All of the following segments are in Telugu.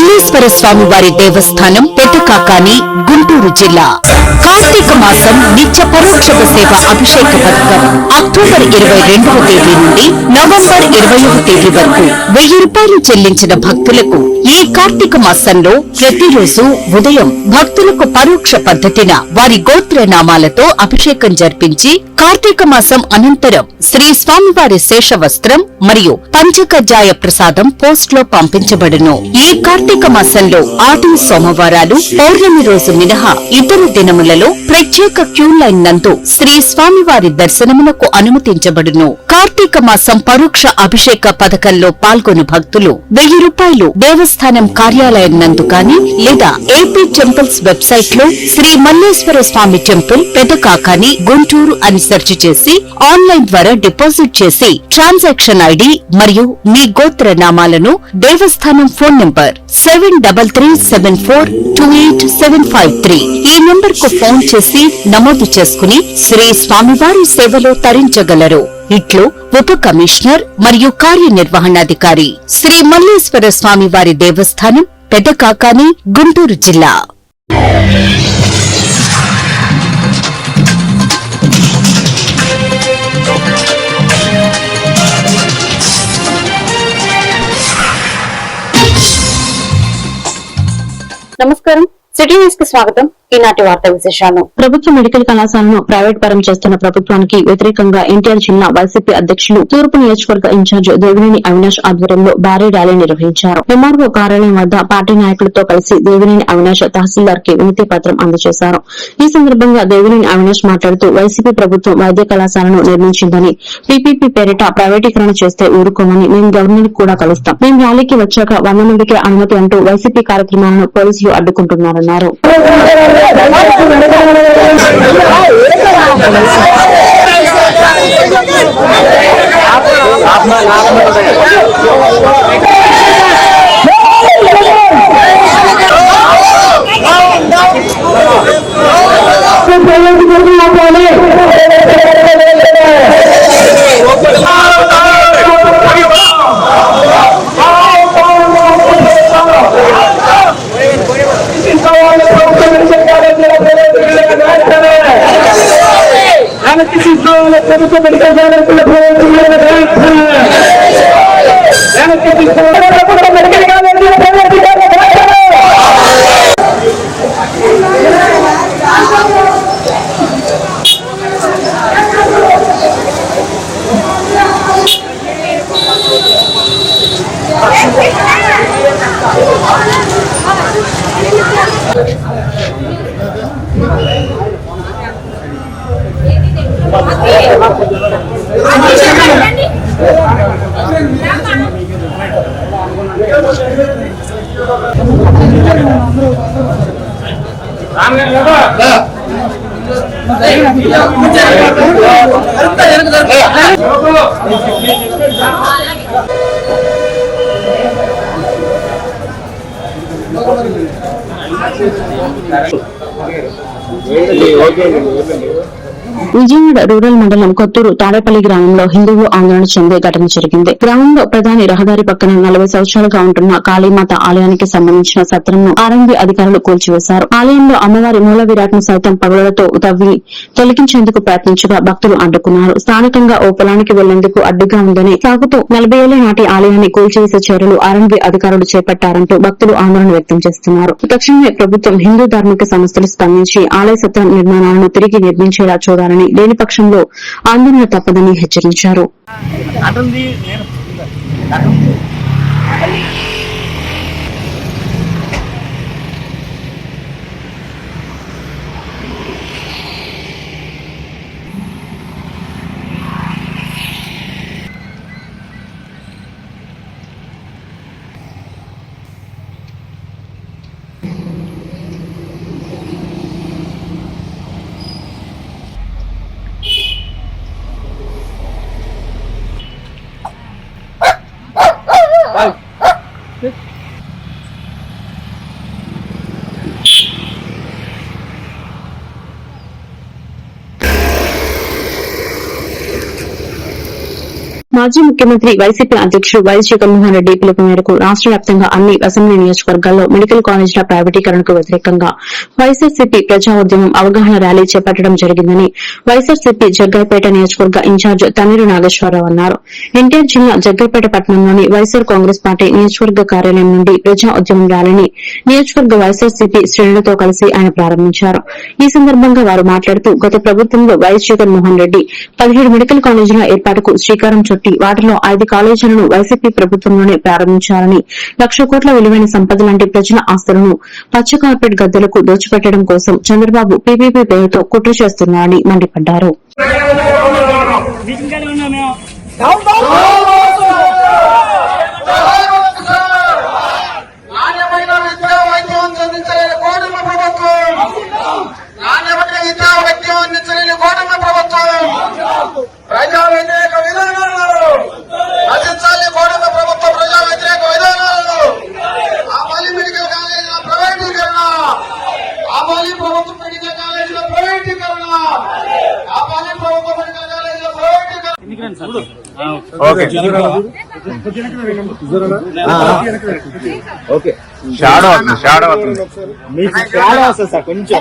మల్లేశ్వర స్వామి వారి దేవస్థానం పెద్దకాకాని గుంటూరు జిల్లా కార్తీక మాసం నిత్య పరోక్షక సేవ అభిషేక పథకం అక్టోబర్ 22వ తేదీ నుండి నవంబర్ 20వ తేదీ వరకు 1000 రూపాయలు చెల్లించిన భక్తులకు ఈ కార్తీక మాసంలో ప్రతిరోజు ఉదయం భక్తులకు పరోక్ష పద్ధతిన వారి గోత్ర నామాలతో అభిషేకం జరిపించి కార్తీక మాసం అనంతరం శ్రీ స్వామివారి శేష వస్త్రం మరియు పంచకజ్జాయ ప్రసాదం పోస్ట్ లో పంపించబడును. ఈ కార్తీక మాసంలో ఆది సోమవారాలు పౌర్ణమి రోజు మినహా ఇతర దినములలో ప్రత్యేక క్యూ లైన్ నందు శ్రీ స్వామివారి దర్శనమునకు అనుమతించబడును. కార్తీక మాసం పరోక్ష అభిషేక పథకంలో పాల్గొను భక్తులు 1000 రూపాయలు దేవస్థానం కార్యాలయం నందు కాని లేదా ఏపీ టెంపుల్స్ వెబ్సైట్ లో శ్రీ మల్లేశ్వర స్వామి టెంపుల్ పెదకాకాని గుంటూరు అని సెర్చ్ చేసి ఆన్లైన్ ద్వారా డిపాజిట్ చేసి ట్రాన్సాక్షన్ ఐడి మరియు మీ గోత్ర నామాలను దేవస్థానం ఫోన్ నంబర్ 7337428753 ఈ నంబర్ కు ఫోన్ చేసి నమోదు చేసుకుని శ్రీ స్వామివారి సేవలో తరించగలరు. ఇట్లు ఉప కమిషనర్ మరియు కార్యనిర్వహణాధికారి శ్రీ మల్లేశ్వర స్వామి వారి దేవస్థానం పెద్దకాకాని గుంటూరు జిల్లా. నమస్కారం, సిటీ న్యూస్ కి స్వాగతం. ఈనాటి వార్తా విశేషాలు. ప్రభుత్వ మెడికల్ కళాశాలను ప్రైవేట్ పరం చేస్తున్న ప్రభుత్వానికి వ్యతిరేకంగా ఎన్టీఆర్ జిల్లా వైసీపీ అధ్యకులు తూర్పు నియోజకవర్గ ఇన్ఛార్జ్ దేవినేని అవినాష్ ఆధ్వర్యంలో భారీ ర్యాలీ నిర్వహించారు. ఎంఆర్ఓ కార్యాలయం వద్ద పార్టీ నాయకులతో కలిసి దేవినేని అవినాష్ తహసీల్దార్ కి వినతి పత్రం అందజేశారు. ఈ సందర్భంగా దేవినేని అవినాష్ మాట్లాడుతూ వైసీపీ ప్రభుత్వం వైద్య కళాశాలను నిర్మించిందని పీపీపీ పేరిట ప్రైవేటీకరణ చేస్తే ఊరుకోమని మేము గవర్నర్ కూడా కలుస్తాం. మేము ర్యాలీకి వచ్చాక 100 మందికి అనుమతి అంటూ వైసీపీ కార్యక్రమాలను పోలీసులు అడ్డుకుంటున్నారన్నారు. విజయవాడ రూరల్ మండలం కొత్తూరు తాడేపల్లి గ్రామంలో హిందువులు ఆందోళన చెందే ఘటన జరిగింది. గ్రామంలో ప్రధాని రహదారి పక్కన 40 సంవత్సరాలుగా ఉంటున్న కాళీమాత ఆలయానికి సంబంధించిన సత్రంను ఆర్ఎంబీ అధికారులు కూల్చివేశారు. ఆలయంలో అమ్మవారి మూల విరాట్ను సైతం పగలతో తవ్వి తొలగించేందుకు ప్రయత్నించగా భక్తులు అడ్డుకున్నారు. స్థానికంగా ఓ పొలానికి వెళ్లేందుకు అడ్డుగా ఉందని సాగుతూ 40 ఏళ్ల నాటి ఆలయాన్ని కూల్చివేసే చర్యలు ఆర్ఎంబీ అధికారులు చేపట్టారంటూ భక్తులు ఆందోళన వ్యక్తం చేస్తున్నారు. తక్షణమే ప్రభుత్వం హిందూ ధార్మిక సంస్థలు స్పందించి ఆలయ సత్రం నిర్మాణాలను తిరిగి నిర్మించేలా చూడాలని, లేని పక్షంలో ఆందోళన తప్పదని హెచ్చరించారు. మాజీ ముఖ్యమంత్రి వైసీపీ అధ్యకుడు వైఎస్ జగన్మోహన్ రెడ్డి పిలుపు మేరకు రాష్ట వ్యాప్తంగా అన్ని అసెంబ్లీ నియోజకవర్గాల్లో మెడికల్ కాలేజీల ప్రైవేటీకరణకు వ్యతిరేకంగా వైఎస్ఆర్సీపీ ప్రజా ఉద్యమం అవగాహన ర్యాలీ చేపట్టడం జరిగిందని వైఎస్ఆర్సీపీ జగ్గైపేట నియోజకవర్గ ఇన్ఛార్జ్ తన్నీరు నాగేశ్వరరావు అన్నారు. ఎన్టీఆర్ జిల్లా జగ్గైపేట పట్టణంలోని వైఎస్ఆర్ కాంగ్రెస్ పార్టీ నియోజకవర్గ కార్యాలయం నుండి ప్రజా ఉద్యమం ర్యాలీని నియోజకవర్గ వైఎస్ఆర్సీపీ శ్రేణులతో కలిసి ఆయన ప్రారంభించారు. ఈ సందర్భంగా వారు మాట్లాడుతూ గత ప్రభుత్వంలో వైఎస్ జగన్మోహన్ రెడ్డి 17 మెడికల్ కాలేజీల ఏర్పాటుకు శ్రీకారం చుట్టి వాటిలో 5 కాలేజీలను వైసీపీ ప్రభుత్వంలోనే ప్రారంభించారని 1,00,000 కోట్ల విలువైన సంపద లాంటి ప్రజల ఆస్తులను పచ్చ కార్పెట్ గద్దలకు దోచిపెట్టడం కోసం చంద్రబాబు పీపీపీ పేరుతో కుట్ర చేస్తున్నారని మండిపడ్డారు. ప్రజా వ్యతిరేక విధానాలు రచించాలి. కూటమి ప్రభుత్వ ప్రజా వ్యతిరేక విధానాలు అమలు. మెడికల్ కాలేజీల ప్రైవేటీకరణ అమలు. ప్రభుత్వ మెడికల్ కాలేజీల ప్రైవేటీకరణ అమలు. ప్రభుత్వ మెడికల్ కాలేజీల ప్రైవేటీకరణ. ఓకే షాడో వస్తుంది సార్. కొంచెం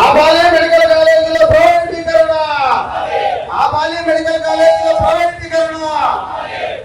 ఆబాలి మెడికల్ కాలేజీల ప్రైవేటీకరణ ఆబాలి మెడికల్ కాలేజీల ప్రైవేటీకరణ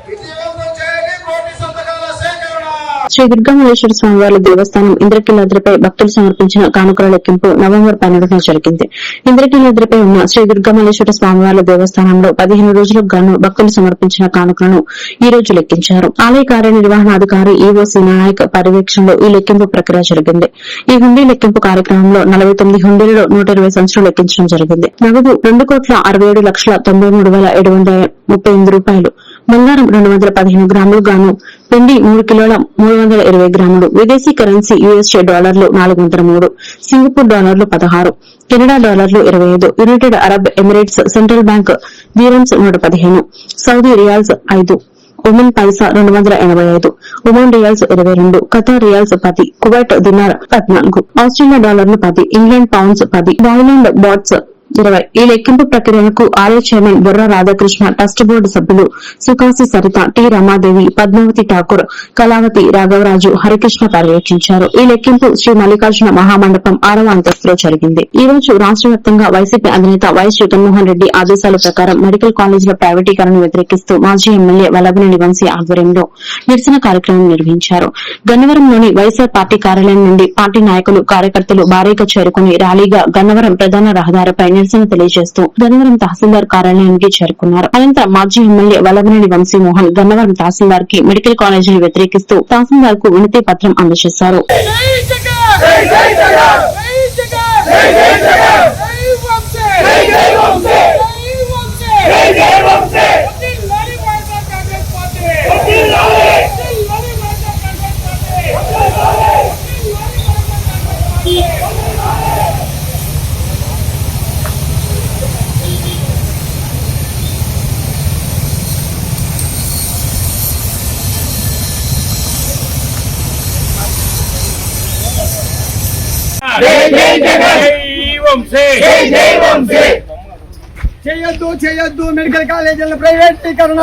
విజయవంతం చేయాలి. కోటి సంతకాల సేకరణ. శ్రీ దుర్గామల్లేశ్వర స్వామివార్ల దేవస్థానం ఇంద్రకీలాద్రిపై భక్తులు సమర్పించిన కానుకల లెక్కింపు నవంబర్ 12న జరిగింది. ఇంద్రకీలాద్రిపై ఉన్న శ్రీ దుర్గామల్లేశ్వర స్వామివార్ల దేవస్థానంలో 15 రోజులకు గాను భక్తులు సమర్పించిన కానుకలను ఈ రోజు లెక్కించారు. ఆలయ కార్యనిర్వహణాధికారి ఈవో నాయక్ పర్యవేక్షణలో ఈ లెక్కింపు ప్రక్రియ జరిగింది. ఈ హుండీ లెక్కింపు కార్యక్రమంలో 49 హుండీలలో 120 సంచులు లెక్కించడం జరిగింది. నగదు 2,67,738 రూపాయలు, బంగారం 215 గ్రాములు గాను వెండి 3 కిలోల 320 గ్రాములు, విదేశీ కరెన్సీ యుఎస్ఏ డాలర్లు 403, సింగపూర్ డాలర్లు 16, కెనడా డాలర్లు 25, United Arab Emirates Central Bank dirhams 115, Saudi riyals 5, Oman paisa 285, Oman riyals 22, Qatar riyals 10, Kuwait dinar 14, Australia డాలర్లు 10, ఇంగ్లాండ్ పౌండ్స్ 10, థాయిలాండ్ బాట్స్ 20. ఈ లెక్కింపు ప్రక్రియకు ఆలయ chairman Borra Radhakrishna, trust board సభ్యులు సుకాసి సరిత, టి రమాదేవి, పద్మావతి ఠాకూర్, కళావతి, రాఘవరాజు, హరికృష్ణ పర్యవేక్షించారు. ఈ లెక్కింపు శ్రీ మల్లికార్జున మహామండపం 6వ అంతస్తులో జరిగింది. ఈ రోజు రాష్ట వ్యాప్తంగా వైసీపీ అధినేత వైఎస్ జగన్మోహన్ రెడ్డి ఆదేశాల ప్రకారం మెడికల్ కాలేజీల ప్రైవేటీకరణను వ్యతిరేకిస్తూ మాజీ ఎమ్మెల్యే వల్లభనేని వంశీ ఆధ్వర్యంలో నిరసన కార్యక్రమం నిర్వహించారు. గన్నవరంలోని వైఎస్ఆర్ పార్టీ కార్యాలయం నుండి పార్టీ నాయకులు, కార్యకర్తలు భారీగా చేరుకుని ర్యాలీగా గన్నవరం ప్రధాన రహదారిపై నిరసన తెలియజేస్తూ గన్నవరం తహసీల్దార్ కార్యాలయానికి చేరుకున్నారు. అనంతరం మాజీ ఎమ్మెల్యే వల్లభనేని వంశీమోహన్ గన్నవరం తహసీల్దార్ కి మెడికల్ కాలేజీని వ్యతిరేకిస్తూ తహసీల్దార్ కు వినతి పత్రం అందజేశారు. చేయొద్దు మెడికల్ కాలేజీల ప్రైవేటీకరణ.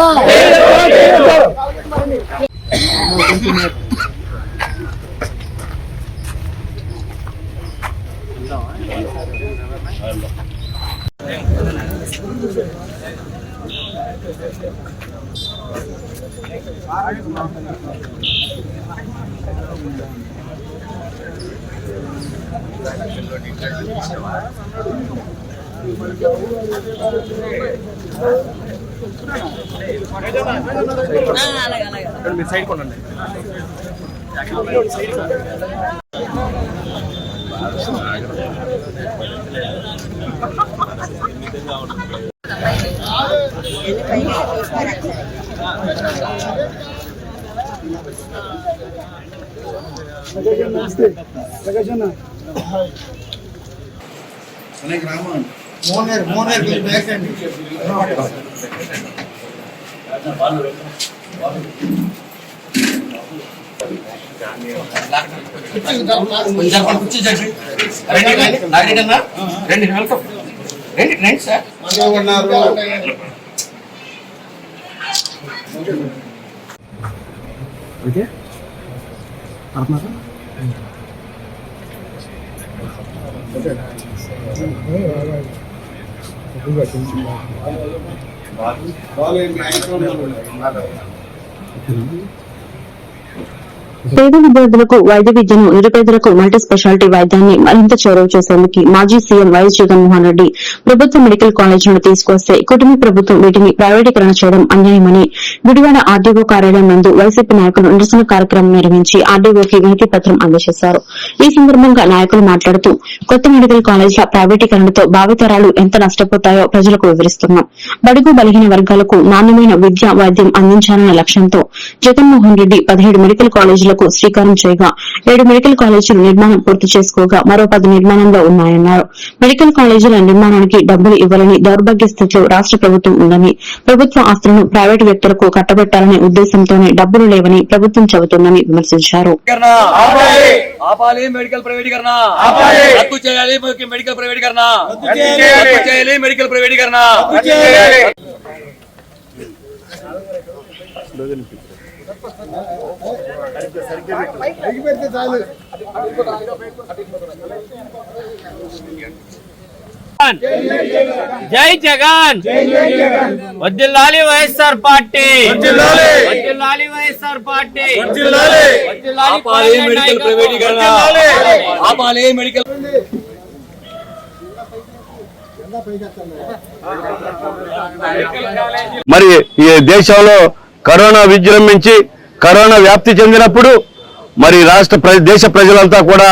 మీరు సైడ్ కొనండి. గ్రామం మోనేరు బ్యాక్ అండి. పేద విద్యార్థులకు వైద్య విద్యను, నిరుపేదలకు మల్టీ స్పెషాలిటీ వైద్యాన్ని మరింత చేరువ చేసేందుకు మాజీ సీఎం వైఎస్ జగన్మోహన్ రెడ్డి ప్రభుత్వ మెడికల్ కాలేజీలను తీసుకొస్తే కుటుంబ ప్రభుత్వం వీటిని ప్రైవేటీకరణ చేయడం అన్యాయమని గుడివాడ ఆర్డీఓ కార్యాలయం నందు వైసీపీ నాయకులు నిరసన కార్యక్రమం నిర్వహించి ఆర్డీఓకి వినతి పత్రం అందజేశారు. ఈ సందర్భంగా నాయకులు మాట్లాడుతూ కొత్త మెడికల్ కాలేజీల ప్రైవేటీకరణతో భావితరాలు ఎంత నష్టపోతాయో ప్రజలకు వివరిస్తున్నాం. బడుగు బలహీన వర్గాలకు నాణ్యమైన విద్య, వైద్యం అందించాలన్న లక్ష్యంతో జగన్మోహన్ రెడ్డి 17 మెడికల్ కాలేజీలకు శ్రీకారం చేయగా 7 మెడికల్ కాలేజీలు నిర్మాణం పూర్తి చేసుకోగా మరో 10 నిర్మాణంలో ఉన్నాయన్నారు. మెడికల్ కాలేజీల నిర్మాణానికి డబ్బులు ఇవ్వాలని దౌర్భాగ్య స్థితిలో రాష్ట ప్రభుత్వం ఉందని, ప్రభుత్వ ఆస్తులను ప్రైవేటు వ్యక్తులకు కట్టబెట్టాలనే ఉద్దేశంతోనే డబ్బులు లేవని ప్రభుత్వం చెబుతోందని విమర్శించారు. జై జగన్, వద్దిల్లాలి వైఎస్ఆర్ పార్టీ, వద్దిల్లాలి వైఎస్ఆర్ పార్టీ, ఆపాలి మెడికల్ ప్రైవేటీకరణ, ఆపాలి మెడికల్. మరి ఈ దేశంలో కరోనా విజృంభించి కరోనా వ్యాప్తి చెందినప్పుడు మరి దేశ ప్రజలంతా కూడా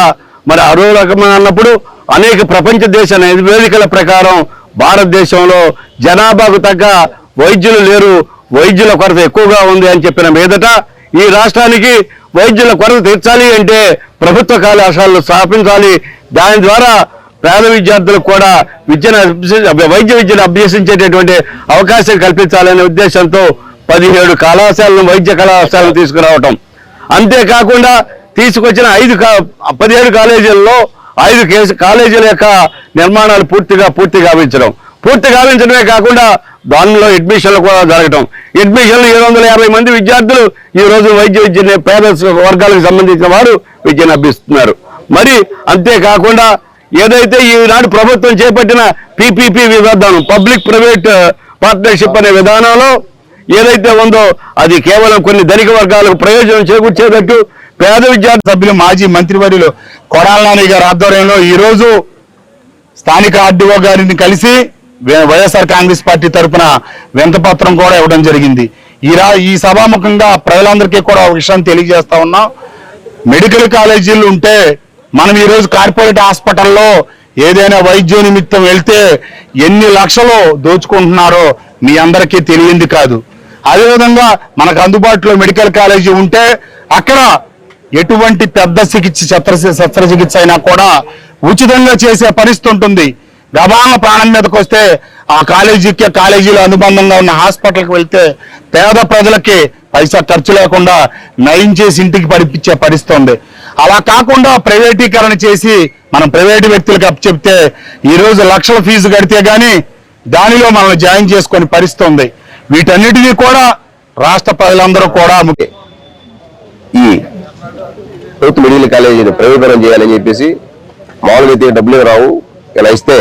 మరి అరో రకమైన అన్నప్పుడు అనేక ప్రపంచ దేశ నివేదికల ప్రకారం భారతదేశంలో జనాభాకు తగ్గ వైద్యులు లేరు, వైద్యుల కొరత ఎక్కువగా ఉంది అని చెప్పిన మీదట ఈ రాష్ట్రానికి వైద్యుల కొరత తీర్చాలి అంటే ప్రభుత్వ కళాశాలలు స్థాపించాలి. దాని ద్వారా పేద విద్యార్థులకు కూడా వైద్య విద్యను అభ్యసించేటటువంటి అవకాశం కల్పించాలనే ఉద్దేశంతో 17 కళాశాలను, వైద్య కళాశాలను తీసుకురావటం. అంతేకాకుండా తీసుకొచ్చిన 17 కాలేజీల్లో 5 కాలేజీల యొక్క నిర్మాణాలు పూర్తి గావించడమే కాకుండా దానిలో అడ్మిషన్లు కూడా జరగటం. అడ్మిషన్లు 750 మంది విద్యార్థులు ఈ రోజు వైద్య విద్యని పేద వర్గాలకు సంబంధించిన వారు విద్యను అభ్యసిస్తున్నారు. మరి అంతేకాకుండా ఏదైతే ఈనాడు ప్రభుత్వం చేపట్టిన PPP విధానం, పబ్లిక్ ప్రైవేట్ పార్ట్నర్షిప్ అనే విధానంలో ఏదైతే ఉందో అది కేవలం కొన్ని ధనిక వర్గాలకు ప్రయోజనం చేకూర్చేటట్టు పేద విద్యార్థి సభ్యులు మాజీ మంత్రివర్యులు కొడాల నాని గారి ఆధ్వర్యంలో ఈ రోజు స్థానిక ఆర్డీఓ గారిని కలిసి వైఎస్ఆర్ కాంగ్రెస్ పార్టీ తరఫున వినతిపత్రం కూడా ఇవ్వడం జరిగింది. ఈ సభాముఖంగా ప్రజలందరికీ కూడా ఒక విషయం తెలియజేస్తా ఉన్నాం. మెడికల్ కాలేజీలు ఉంటే మనం ఈ రోజు కార్పొరేట్ హాస్పిటల్లో ఏదైనా వైద్య నిమిత్తం వెళ్తే ఎన్ని లక్షలు దోచుకుంటున్నారో మీ అందరికీ తెలియంది కాదు. అదేవిధంగా మనకు అందుబాటులో మెడికల్ కాలేజీ ఉంటే అక్కడ ఎటువంటి పెద్ద శస్త్రచికిత్స అయినా కూడా ఉచితంగా చేసే పరిస్థితి ఉంటుంది. గబాల ప్రాణం మీదకి వస్తే ఆ కాలేజీలో అనుబంధంగా ఉన్న హాస్పిటల్కి వెళ్తే పేద ప్రజలకి పైసా ఖర్చు లేకుండా నయం చేసి ఇంటికి పంపించే పరిస్థితి ఉంది. అలా కాకుండా ప్రైవేటీకరణ చేసి మనం ప్రైవేటు వ్యక్తులకు అప్పచెప్తే ఈ రోజు లక్షల ఫీజు కడితే గానీ దానిలో మనల్ని జాయిన్ చేసుకునే పరిస్థితి ఉంది. వీటన్నిటినీ కూడా రాష్ట్ర ప్రజలందరూ కూడా ఈ ప్రభుత్వ మెడికల్ కాలేజీని ప్రైవేటీకరణ చేయాలని చెప్పేసి మామూలుగా అయితే డబ్బులు రావు, ఇలా ఇస్తే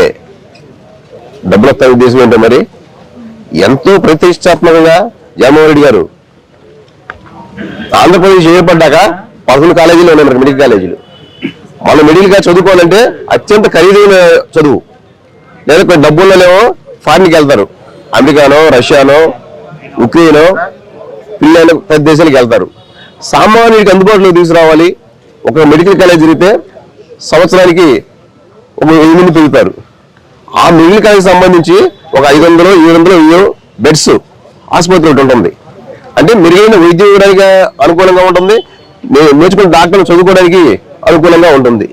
డబ్బులు వస్తాయి ఉద్దేశం ఏంటో మరి ఎంతో ప్రతిష్టాత్మకంగా జగన్మోహన్ రెడ్డి గారు ఆంధ్రప్రదేశ్ ఏర్పడ్డాక 11 కాలేజీలు ఉన్నాయి మనకి మెడికల్ కాలేజీలు. మనం మెడికల్ కాలేజ్ చదువుకోవాలంటే అత్యంత ఖరీదైన చదువు, లేదా కొన్ని డబ్బుల్లో లేవో ఫారిన్కి వెళ్తారు, అమెరికానో, రష్యానో, ఉక్రెయినో, ఫిన్లాండ్ పెద్ద దేశాలకు వెళ్తారు. సామాన్యుడికి అందుబాటులోకి తీసుకురావాలి. ఒక మెడికల్ కాలేజ్ జరిగితే సంవత్సరానికి ఒక 1000 మంది పెరుగుతారు. ఆ మెడికల్ కాలేజ్ సంబంధించి ఒక 500, 700 బెడ్స్ ఆసుపత్రి ఒకటి ఉంటుంది. అంటే మెరుగైన వైద్యం ఇవ్వడానికి అనుకూలంగా ఉంటుంది, నేర్చుకున్న డాక్టర్లు చదువుకోవడానికి అనుకూలంగా ఉంటుంది.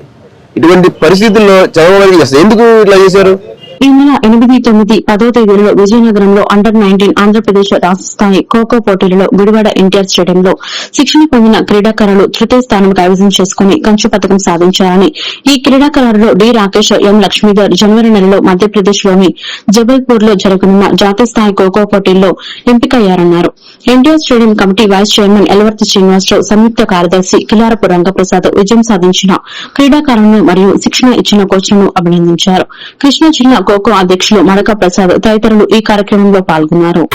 ఇటువంటి పరిస్థితుల్లో చదవడానికి ఎందుకు ఇట్లా చేశారు? ఈ నెల 8, 9, 10వ తేదీలలో విజయనగరంలో అండర్-19 ఆంధ్రప్రదేశ్ రాష్ట్ర స్థాయి ఖోఖో పోటీలలో గుడివాడ ఎన్టీఆర్ స్టేడియంలో శిక్షణ పొందిన క్రీడాకారులు తృతీయ స్థానం కైవసం చేసుకుని కంచు పథకం సాధించారని, ఈ క్రీడాకారులలో డి రాకేష్, ఎం లక్ష్మీధర్ జనవరి నెలలో మధ్యప్రదేశ్ లోని జబల్పూర్ లో జరగనున్న జాతీయ స్థాయి ఖోఖో పోటీల్లో ఎంపికయ్యారన్నారు. NTR stadium committee vice chairman Elavarthi Srinivasarao, సంయుక్త కార్యదర్శి కిలారపు రంగప్రసాద్ విజయం సాధించిన క్రీడాకారులను మరియు శిక్షణ ఇచ్చిన కోచ్లను అభినందించారు. కృష్ణా జిల్లా ఖోఖో అధ్యక్షులు మడక ప్రసాద్ తదితరులు ఈ కార్యక్రమంలో పాల్గొన్నారు.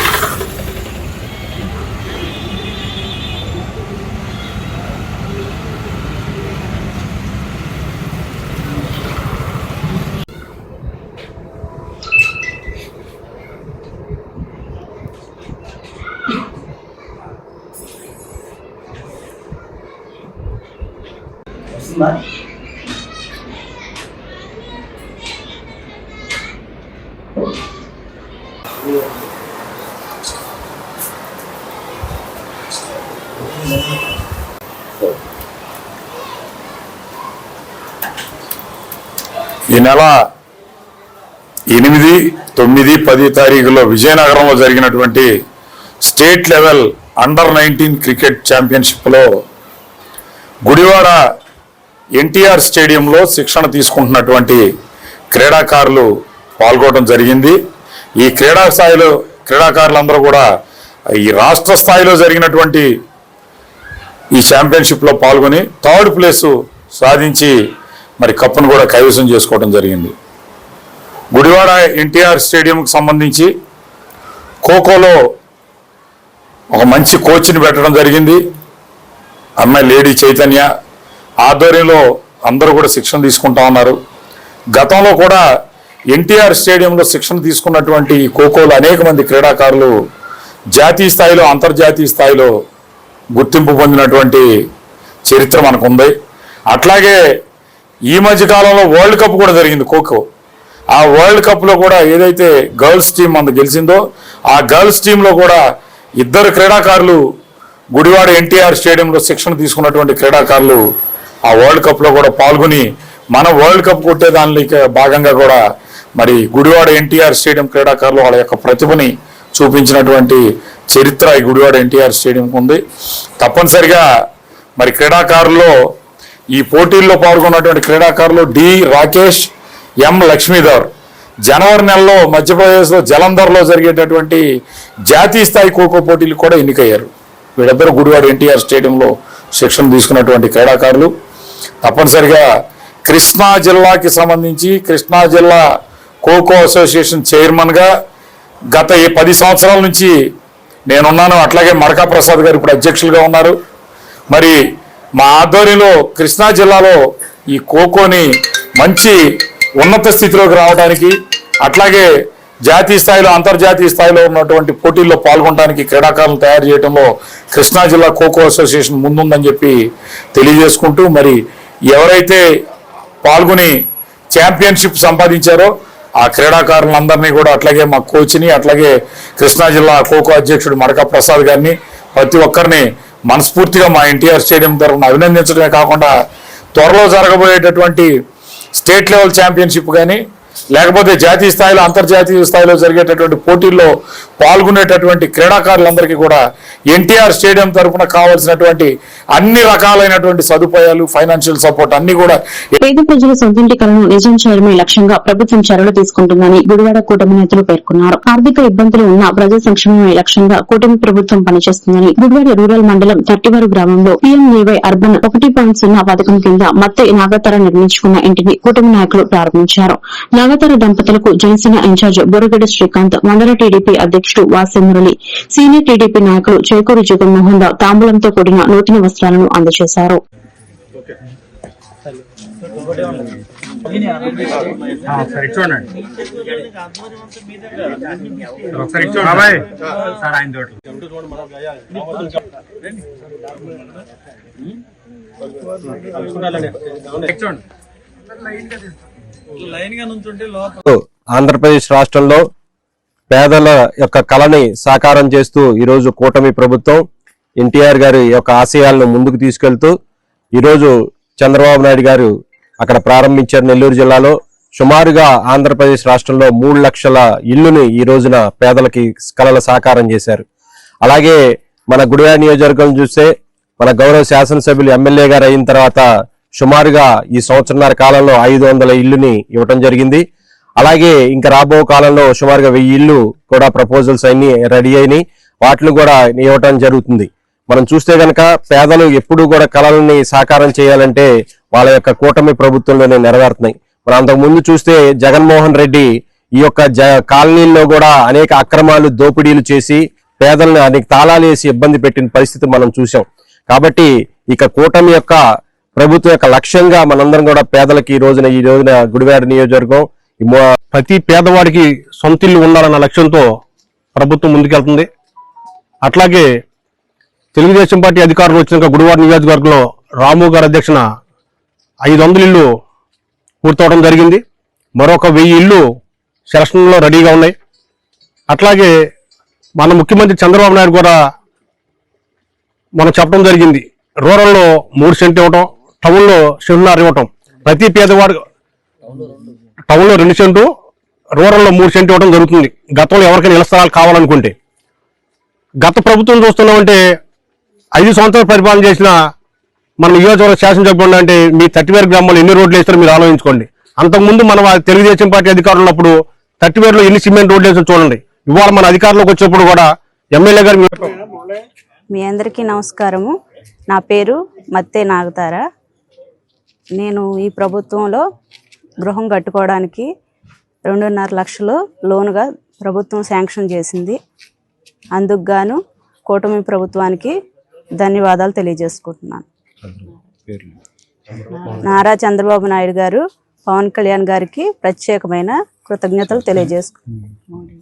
ఈ నెల 8, 9, 10 తారీఖులో విజయనగరంలో జరిగినటువంటి state level under-19 cricket championship లో గుడివాడ ఎన్టీఆర్ స్టేడియంలో శిక్షణ తీసుకుంటున్నటువంటి క్రీడాకారులు పాల్గొనడం జరిగింది. ఈ క్రీడాకారులందరూ కూడా ఈ రాష్ట్ర స్థాయిలో జరిగినటువంటి ఈ ఛాంపియన్షిప్ లో పాల్గొని 3rd ప్లేస్ సాధించి మరి కప్పును కూడా కైవసం చేసుకోవడం జరిగింది. గుడివాడ ఎన్టీఆర్ స్టేడియంకి సంబంధించి ఖోఖోలో ఒక మంచి కోచ్ని పెట్టడం జరిగింది. అమ్మాయి లేడీ చైతన్య ఆధ్వర్యంలో అందరూ కూడా శిక్షణ తీసుకుంటా ఉన్నారు. గతంలో కూడా ఎన్టీఆర్ స్టేడియంలో శిక్షణ తీసుకున్నటువంటి ఖోఖోలో అనేక మంది క్రీడాకారులు జాతీయ స్థాయిలో, అంతర్జాతీయ స్థాయిలో గుర్తింపు పొందినటువంటి చరిత్ర మనకుంది. అట్లాగే ఈ మధ్య కాలంలో వరల్డ్ కప్ కూడా జరిగింది ఖోఖో. ఆ వరల్డ్ కప్లో కూడా ఏదైతే గర్ల్స్ టీం మనకు గెలిచిందో ఆ గర్ల్స్ టీంలో కూడా 2 క్రీడాకారులు గుడివాడ ఎన్టీఆర్ స్టేడియంలో శిక్షణ తీసుకున్నటువంటి క్రీడాకారులు ఆ వరల్డ్ కప్లో కూడా పాల్గొని మన వరల్డ్ కప్ కొట్టే దానిలో భాగంగా కూడా మరి గుడివాడ ఎన్టీఆర్ స్టేడియం క్రీడాకారులు వాళ్ళ యొక్క ప్రతిభని చూపించినటువంటి చరిత్ర ఈ గుడివాడ ఎన్టీఆర్ స్టేడియంకి ఉంది. తప్పనిసరిగా మరి క్రీడాకారుల్లో ఈ పోటీల్లో పాల్గొన్నటువంటి క్రీడాకారులు డి రాకేష్, ఎం లక్ష్మీధర్ జనవరి నెలలో మధ్యప్రదేశ్లో జలంధర్లో జరిగేటటువంటి జాతీయ స్థాయి ఖోఖో పోటీలు కూడా ఎన్నికయ్యారు. వీళ్ళిద్దరూ గుడివాడ ఎన్టీఆర్ స్టేడియంలో శిక్షణ తీసుకున్నటువంటి క్రీడాకారులు. తప్పనిసరిగా కృష్ణా జిల్లాకి సంబంధించి కృష్ణా జిల్లా ఖోఖో అసోసియేషన్ చైర్మన్గా గత 10 సంవత్సరాల నుంచి నేనున్నాను. అట్లాగే మడకా ప్రసాద్ గారు ఇప్పుడు అధ్యక్షులుగా ఉన్నారు. మరి మా ఆధ్వర్యంలో కృష్ణా జిల్లాలో ఈ ఖోఖోని మంచి ఉన్నత స్థితిలోకి రావడానికి, అట్లాగే జాతీయ స్థాయిలో, అంతర్జాతీయ స్థాయిలో ఉన్నటువంటి పోటీల్లో పాల్గొనడానికి క్రీడాకారులను తయారు చేయడంలో కృష్ణా జిల్లా ఖోఖో అసోసియేషన్ ముందుందని చెప్పి తెలియజేసుకుంటూ, మరి ఎవరైతే పాల్గొని ఛాంపియన్షిప్ సంపాదించారో ఆ క్రీడాకారులందరినీ కూడా, అట్లాగే మా కోచ్ని, అట్లాగే కృష్ణా జిల్లా ఖోఖో అధ్యక్షుడు మడకా ప్రసాద్ గారిని, ప్రతి ఒక్కరిని మనస్ఫూర్తిగా మా ఎన్టీఆర్ స్టేడియం తరఫున అభినందించడమే కాకుండా త్వరలో జరగబోయేటటువంటి స్టేట్ లెవెల్ ఛాంపియన్షిప్ కానీ లేకపోతే జాతీయ స్థాయిలో, అంతర్జాతీయ స్థాయిలో జరిగేటటువంటి పోటీల్లో పాల్గొనేటటువంటి క్రీడాకారులందరికీ కూడా ఎన్టీఆర్ స్టేడియం తరఫున కావాల్సినటువంటి అన్ని రకాలైనటువంటి సదుపాయాలు, ఫైనాన్షియల్ సపోర్ట్ అన్ని కూడా పేద ప్రజల సొంతింటి కలను నిజం చేయడమే లక్ష్యంగా ప్రభుత్వం చర్యలు తీసుకుంటుందని గుడివాడ కూటమి నేతలు పేర్కొన్నారు. ఆర్థిక ఇబ్బందులు ఉన్న ప్రజా సంక్షేమమే లక్ష్యంగా కూటమి ప్రభుత్వం పనిచేస్తుందని గుడివాడ రూరల్ మండలం తట్టివారు గ్రామంలో PMAY అర్బన్ 1.0 పథకం కింద మత్తె నాగతర నిర్మించుకున్న ఇంటిని కూటమి నాయకులు ప్రారంభించారు. నాగతర దంపతులకు జనసేన ఇన్ఛార్జ్ బోరగడ్డ శ్రీకాంత్, మండల టీడీపీ అధ్యక్షుడు వాసే మురళి, సీనియర్ టీడీపీ నాయకులు చేకూరు జగన్మోహన్ రావు తాంబూలంతో కూడిన నూతన వస్త్రాలను అందజేశారు. ఆంధ్రప్రదేశ్ రాష్ట్రంలో పేదల యొక్క కళని సాకారం చేస్తూ ఈరోజు కూటమి ప్రభుత్వం ఎన్టీఆర్ గారి యొక్క ఆశయాలను ముందుకు తీసుకెళ్తూ ఈరోజు చంద్రబాబు నాయుడు గారు అక్కడ ప్రారంభించారు నెల్లూరు జిల్లాలో. సుమారుగా ఆంధ్రప్రదేశ్ రాష్ట్రంలో 3 లక్షల ఇళ్లుని ఈ రోజున పేదలకి కలల సాకారం చేశారు. అలాగే మన గుడివాడ నియోజకవర్గం చూస్తే మన గౌరవ శాసనసభ్యులు ఎమ్మెల్యే గారు అయిన తర్వాత సుమారుగా ఈ సంవత్సరన్నర కాలంలో 500 ఇళ్లుని ఇవ్వటం జరిగింది. అలాగే ఇంకా రాబో కాలంలో సుమారుగా 1000 ఇళ్లు కూడా ప్రపోజల్స్ అన్ని రెడీ అయినాయి, వాటిని కూడా ఇవ్వటం జరుగుతుంది. మనం చూస్తే గనక పేదలు ఎప్పుడు కూడా కళలని సాకారం చేయాలంటే వాళ్ళ యొక్క కూటమి ప్రభుత్వంలోనే నెరవేరుతున్నాయి. మనం అంతకు ముందు చూస్తే జగన్మోహన్ రెడ్డి ఈ యొక్క కాలనీల్లో కూడా అనేక అక్రమాలు దోపిడీలు చేసి పేదలను అనేక తాళాలు వేసి ఇబ్బంది పెట్టిన పరిస్థితి మనం చూసాం. కాబట్టి ఇక కూటమి యొక్క ప్రభుత్వం యొక్క లక్ష్యంగా మనందరం కూడా పేదలకి ఈ రోజున గుడివాడ నియోజకవర్గం ప్రతి పేదవాడికి సొంత ఇల్లు ఉండాలన్న లక్ష్యంతో ప్రభుత్వం ముందుకెళ్తుంది. అట్లాగే తెలుగుదేశం పార్టీ అధికారులు వచ్చినాక గుడివాడ నియోజకవర్గంలో రాము గారి అధ్యక్షన 500 ఇళ్లు పూర్తవడం జరిగింది. మరొక 1000 ఇళ్లు సెలక్షన్లో రెడీగా ఉన్నాయి. అట్లాగే మన ముఖ్యమంత్రి చంద్రబాబు నాయుడు కూడా మనం చెప్పడం జరిగింది, రూరల్లో 3 సెంట్లు ఇవ్వటం, టౌన్లో 1.5 ఇవ్వటం. ప్రతి పేదవాడు టౌన్లో 2 సెంటు, రూరల్లో 3 సెంట్లు ఇవ్వడం జరుగుతుంది. గతంలో ఎవరికైనా ఇళ్ల స్థలాలు కావాలనుకుంటే, గత ప్రభుత్వం చూస్తున్నామంటే 5 సంవత్సరాలు పరిపాలన చేసిన మన నియోజకవర్గ శాసనసభ్యులు అంటే మీ 30 గ్రామాలు ఎన్ని రోడ్లు వేస్తారో మీరు ఆలోచించుకోండి. అంతకుముందు మనం తెలుగుదేశం పార్టీ అధికారులు ఉన్నప్పుడు 30 ఎన్ని సిమెంట్ రోడ్లు వేస్తారో చూడండి. ఇవాళ మన అధికారంలోకి వచ్చినప్పుడు కూడా ఎమ్మెల్యే గారు మీ అందరికీ నమస్కారము. నా పేరు మత్తే నాగతార. నేను ఈ ప్రభుత్వంలో గృహం కట్టుకోవడానికి 2.5 లక్షలు లోనుగా ప్రభుత్వం శాంక్షన్ చేసింది. అందుకు గాను కూటమి ప్రభుత్వానికి ధన్యవాదాలు తెలియజేసుకుంటున్నాను. నారా చంద్రబాబు నాయుడు గారు, పవన్ కళ్యాణ్ గారికి ప్రత్యేకమైన కృతజ్ఞతలు తెలియజేసుకుంటున్నాను.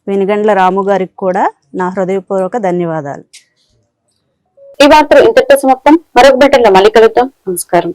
వెనుగండ్ల రాము గారికి కూడా నా హృదయపూర్వక ధన్యవాదాలు. ఈ వార్తలు ఇంతటితో సమాప్తం. మరొక బెటర్లో మళ్ళీ కలుద్దాం. నమస్కారం.